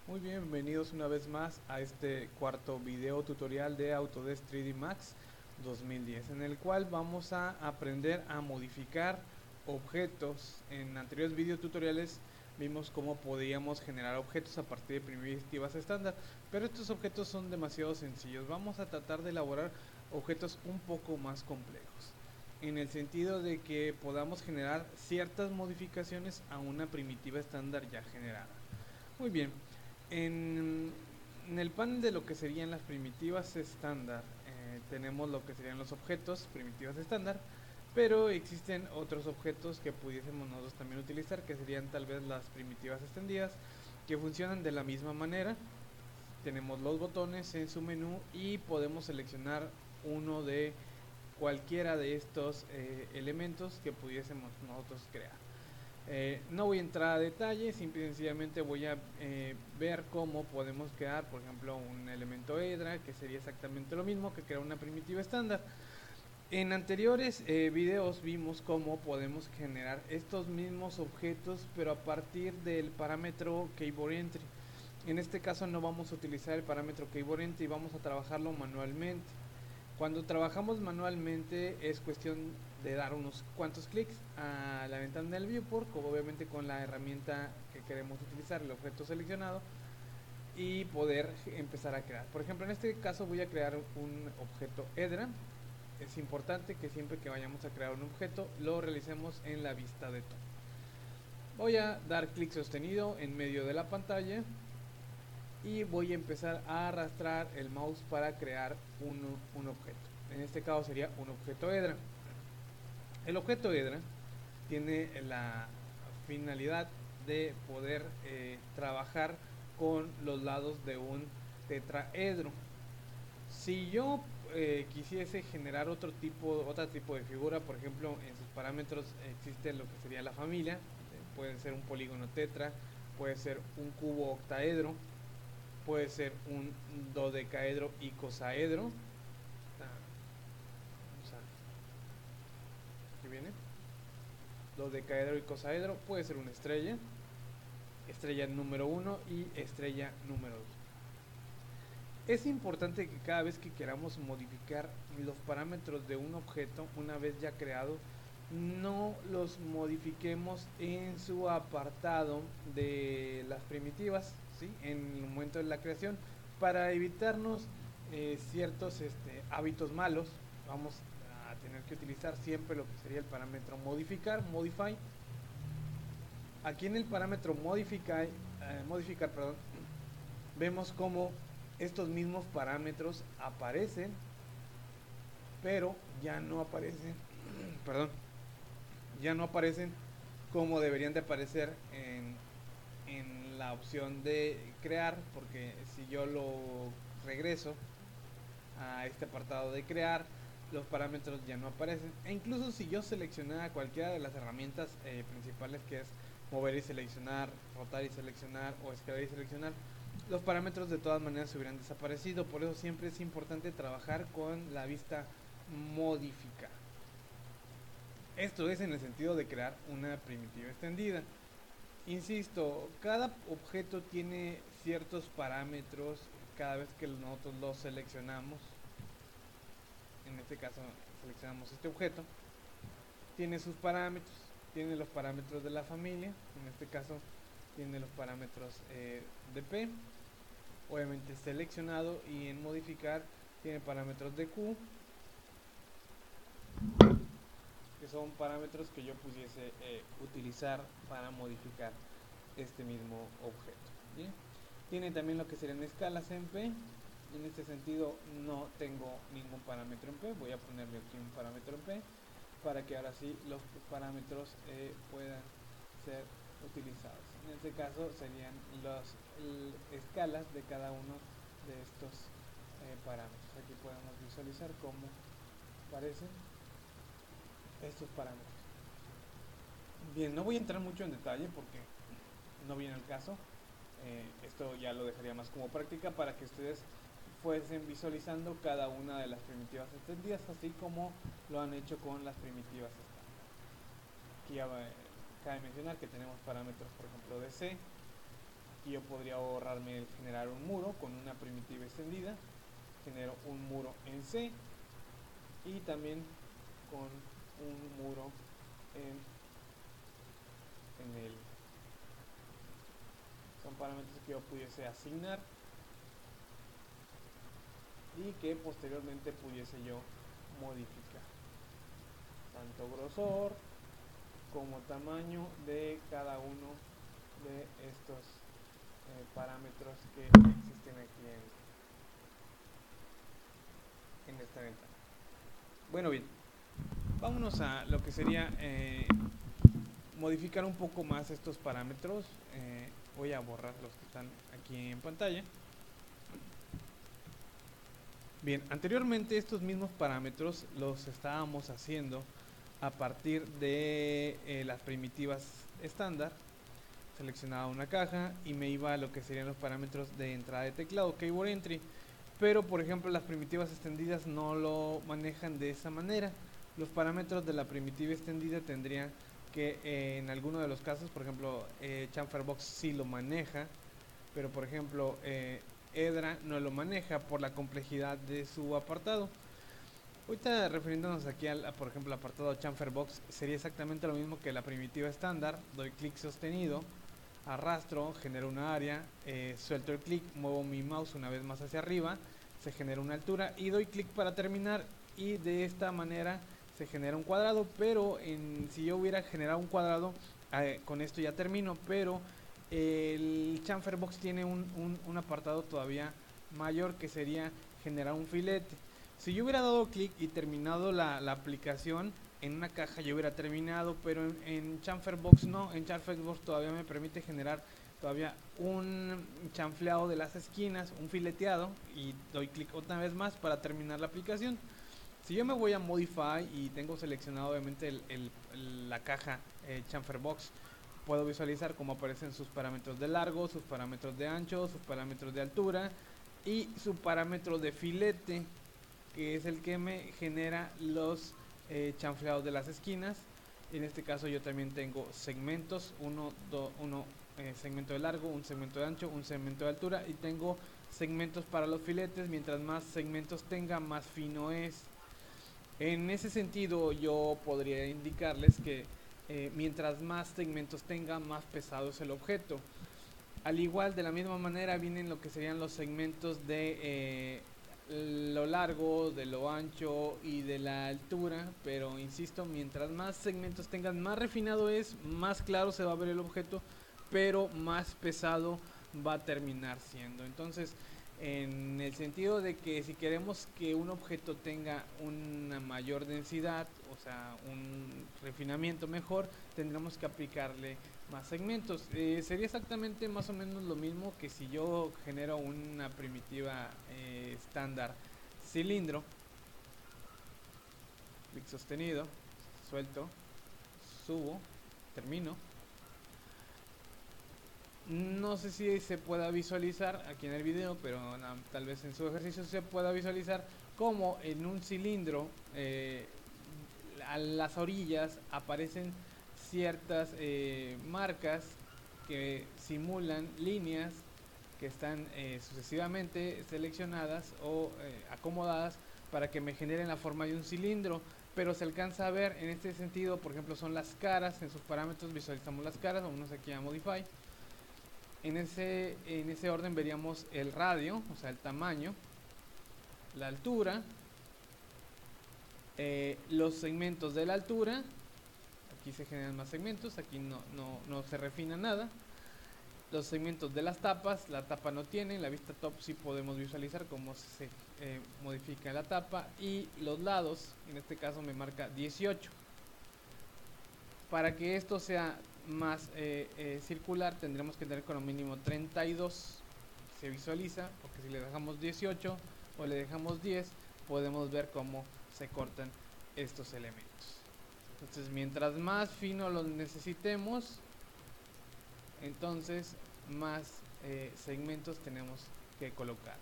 Muy bien, bienvenidos una vez más a este cuarto video tutorial de Autodesk 3D Max 2010, en el cual vamos a aprender a modificar objetos. En anteriores videotutoriales vimos cómo podíamos generar objetos a partir de primitivas estándar, pero estos objetos son demasiado sencillos. Vamos a tratar de elaborar objetos un poco más complejos, en el sentido de que podamos generar ciertas modificaciones a una primitiva estándar ya generada. Muy bien, en, en el panel de lo que serían las primitivas estándar, tenemos lo que serían los objetos primitivas estándar, pero existen otros objetos que pudiésemos nosotros también utilizar, que serían tal vez las primitivas extendidas, que funcionan de la misma manera. Tenemos los botones en su menú y podemos seleccionar uno de cualquiera de estos elementos que pudiésemos nosotros crear. No voy a entrar a detalle, simple y sencillamente voy a ver cómo podemos crear, por ejemplo, un elemento Hedra, que sería exactamente lo mismo que crear una primitiva estándar. En anteriores videos vimos cómo podemos generar estos mismos objetos, pero a partir del parámetro Keyboard Entry. En este caso no vamos a utilizar el parámetro Keyboard Entry, vamos a trabajarlo manualmente. Cuando trabajamos manualmente es cuestión de dar unos cuantos clics a la ventana del viewport, como obviamente con la herramienta que queremos utilizar, el objeto seleccionado, y poder empezar a crear. Por ejemplo, en este caso voy a crear un objeto Hedra. Es importante que siempre que vayamos a crear un objeto lo realicemos en la vista de todo. Voy a dar clic sostenido en medio de la pantalla y voy a empezar a arrastrar el mouse para crear un objeto. En este caso sería un objeto Hedra. El objeto Hedra tiene la finalidad de poder trabajar con los lados de un tetraedro. Si yo quisiese generar otro tipo de figura, por ejemplo, en sus parámetros existe lo que sería la familia, puede ser un polígono tetra, puede ser un cubo octaedro, puede ser un dodecaedro icosaedro. Vamos a, ¿qué viene? Dodecaedro icosaedro, puede ser una estrella, estrella número 1 y estrella número 2. Es importante que cada vez que queramos modificar los parámetros de un objeto, una vez ya creado, no los modifiquemos en su apartado de las primitivas, ¿sí? En el momento de la creación, para evitarnos ciertos hábitos malos. Vamos a tener que utilizar siempre lo que sería el parámetro modificar, modify. Aquí en el parámetro modificar, perdón, vemos cómo estos mismos parámetros aparecen, pero ya no aparecen, perdón, ya no aparecen como deberían de aparecer en la opción de crear, porque si yo lo regreso a este apartado de crear, los parámetros ya no aparecen. E incluso si yo seleccionara cualquiera de las herramientas principales, que es mover y seleccionar, rotar y seleccionar o escalar y seleccionar, los parámetros de todas maneras se hubieran desaparecido. Por eso siempre es importante trabajar con la vista modificar. Esto es en el sentido de crear una primitiva extendida. Insisto, cada objeto tiene ciertos parámetros cada vez que nosotros lo seleccionamos. En este caso seleccionamos este objeto, tiene sus parámetros, tiene los parámetros de la familia, en este caso tiene los parámetros de P, obviamente seleccionado, y en modificar tiene parámetros de Q, que son parámetros que yo pudiese utilizar para modificar este mismo objeto. ¿Bien? Tiene también lo que serían escalas en P. En este sentido no tengo ningún parámetro en P, voy a ponerle aquí un parámetro en P para que ahora sí los parámetros puedan ser utilizados. En este caso serían las escalas de cada uno de estos parámetros. Aquí podemos visualizar cómo aparecen estos parámetros. Bien, no voy a entrar mucho en detalle porque no viene al caso. Esto ya lo dejaría más como práctica para que ustedes fuesen visualizando cada una de las primitivas extendidas, así como lo han hecho con las primitivas estándar. Aquí cabe mencionar que tenemos parámetros, por ejemplo, de C aquí yo podría ahorrarme el generar un muro con una primitiva extendida. Genero un muro en C y también con un muro en L. Son parámetros que yo pudiese asignar y que posteriormente pudiese yo modificar, tanto grosor como tamaño de cada uno de estos parámetros que existen aquí en esta ventana. Bueno, bien, vámonos a lo que sería modificar un poco más estos parámetros. Voy a borrar los que están aquí en pantalla. Bien, anteriormente estos mismos parámetros los estábamos haciendo a partir de las primitivas estándar. Seleccionaba una caja y me iba a lo que serían los parámetros de entrada de teclado, keyboard entry. Pero por ejemplo las primitivas extendidas no lo manejan de esa manera. Los parámetros de la primitiva extendida tendrían que en alguno de los casos, por ejemplo Chamferbox sí lo maneja, pero por ejemplo Edra no lo maneja por la complejidad de su apartado. Ahorita refiriéndonos aquí al, por ejemplo, al apartado Chamferbox, sería exactamente lo mismo que la primitiva estándar. Doy clic sostenido, arrastro, genero una área, suelto el clic, muevo mi mouse una vez más hacia arriba, se genera una altura y doy clic para terminar, y de esta manera se genera un cuadrado. Pero si yo hubiera generado un cuadrado, con esto ya termino, pero el Chamferbox tiene un apartado todavía mayor, que sería generar un filete. Si yo hubiera dado clic y terminado la aplicación en una caja, yo hubiera terminado, pero en Chamferbox no. En Chamferbox todavía me permite generar todavía un chanfleado de las esquinas, un fileteado, y doy clic otra vez más para terminar la aplicación. Si yo me voy a Modify y tengo seleccionado obviamente la caja Chamferbox, puedo visualizar cómo aparecen sus parámetros de largo, sus parámetros de ancho, sus parámetros de altura y su parámetro de filete, que es el que me genera los chanfleados de las esquinas. En este caso yo también tengo segmentos, uno segmento de largo, un segmento de ancho, un segmento de altura, y tengo segmentos para los filetes. Mientras más segmentos tenga, más fino es. En ese sentido yo podría indicarles que mientras más segmentos tenga, más pesado es el objeto. Al igual, de la misma manera, vienen lo que serían los segmentos de lo largo, de lo ancho y de la altura. Pero insisto, mientras más segmentos tengan, más refinado es, más claro se va a ver el objeto, pero más pesado va a terminar siendo. Entonces, en el sentido de que si queremos que un objeto tenga una mayor densidad, o sea, un refinamiento mejor, tendremos que aplicarle más segmentos. Sería exactamente más o menos lo mismo que si yo genero una primitiva estándar cilindro, clic sostenido, suelto, subo, termino. No sé si se pueda visualizar aquí en el video, pero tal vez en su ejercicio se pueda visualizar como en un cilindro a las orillas aparecen ciertas marcas que simulan líneas que están sucesivamente seleccionadas o acomodadas para que me generen la forma de un cilindro. Pero se alcanza a ver en este sentido, por ejemplo, son las caras. En sus parámetros visualizamos las caras. Vamos aquí a Modify. En ese orden veríamos el radio, o sea, el tamaño, la altura, los segmentos de la altura. Aquí se generan más segmentos, aquí no se refina nada. Los segmentos de las tapas, la tapa no tiene, en la vista top sí podemos visualizar cómo se modifica la tapa. Y los lados, en este caso me marca 18. Para que esto sea más circular, tendremos que tener como mínimo 32. Se visualiza, porque si le dejamos 18 o le dejamos 10, podemos ver cómo se cortan estos elementos. Entonces, mientras más fino los necesitemos, entonces más segmentos tenemos que colocar.